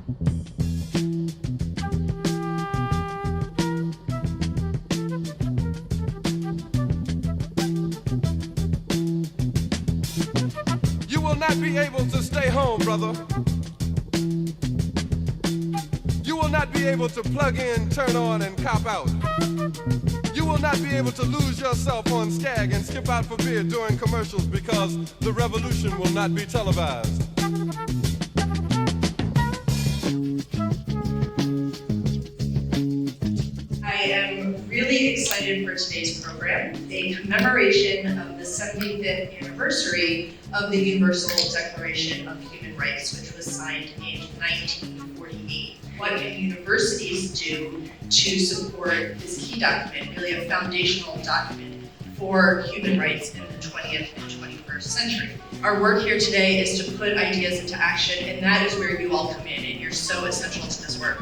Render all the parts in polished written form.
You will not be able to stay home, brother. You will not be able to plug in, turn on, and cop out. You will not be able to lose yourself on Skag and skip out for beer during commercials because the revolution will not be televised. I am really excited for today's program, a commemoration of the 75th anniversary of the Universal Declaration of Human Rights, which was signed in 1948. What can universities do to support this key document, really a foundational document for human rights in the 20th and 21st century? Our work here today is to put ideas into action, and that is where you all come in, and you're so essential to this work.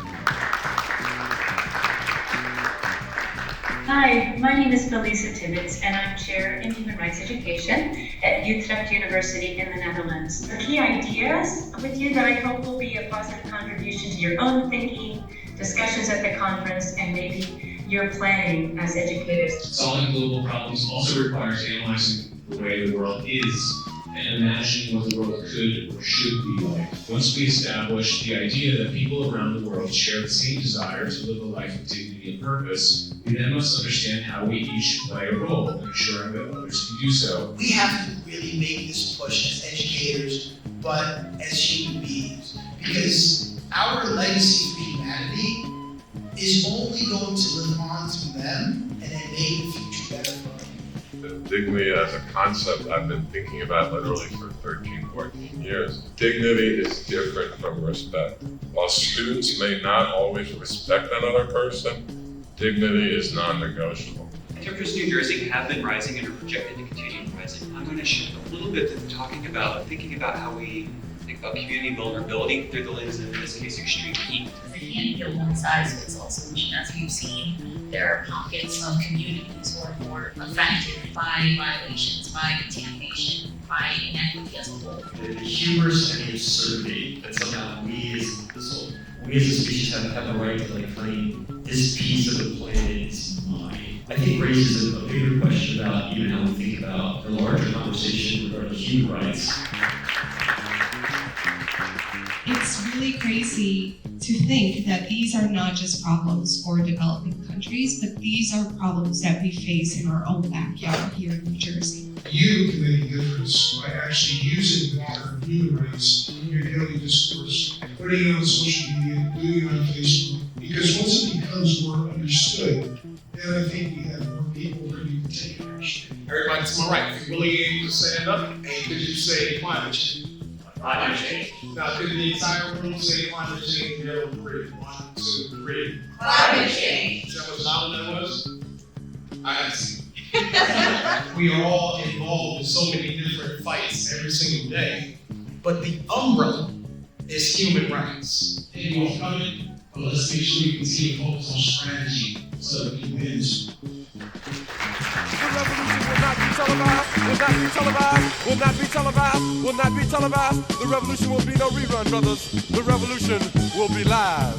Hi, my name is Felisa Tibbets, and I'm Chair in Human Rights Education at Utrecht University in the Netherlands. The key ideas with you that I hope will be a positive contribution to your own thinking, discussions at the conference, and maybe your planning as educators. Solving global problems also requires analyzing the way the world is and imagining what the world could or should be like. Once we establish the idea that people around the world share the same desire to live a life of dignity and purpose, we then must understand how we each play a role in ensuring that others can do so. We have to really make this push as educators, but as human beings, because our legacy for humanity is only going to live on through them and then make the future better for us. Dignity as a concept I've been thinking about literally for 13, 14 years. Dignity is different from respect. While students may not always respect another person, dignity is non-negotiable. Temperatures in New Jersey have been rising and are projected to continue rising. I'm going to shift a little bit to thinking about how we think about community vulnerability through the lens of, in this case, extreme heat. It can't be a one-size-fits-all solution. As we've seen, there are pockets of communities who are more affected by violations, by contamination, by inequity as a whole. The hubris and the absurdity that somehow we as a species have the right to claim this piece of the planet is mine. I think raises a bigger question about even how we think about the larger conversation regarding human rights. It's really crazy to think that these are not just problems for developing countries, but these are problems that we face in our own backyard here in New Jersey. You can make a difference by actually using the term human rights in your daily discourse, putting it on social media, doing it on Facebook, because once it becomes more understood, then I think we have more people ready to take action. Everybody to my right, if you're really able to stand up, and could you say climate change? Climate change. Now, could the entire room say climate change together on 3? 1, 2, 3. Climate change. Is that what loud that was? I have seen. We are all involved in so many different fights every single day, but the umbrella is human rights. Thank you all for coming, but let's make sure we continue to focus on strategy so that we can win this. The revolution will not be televised, will not be televised, will not be televised, will not be televised. The revolution will be no rerun, brothers. The revolution will be live.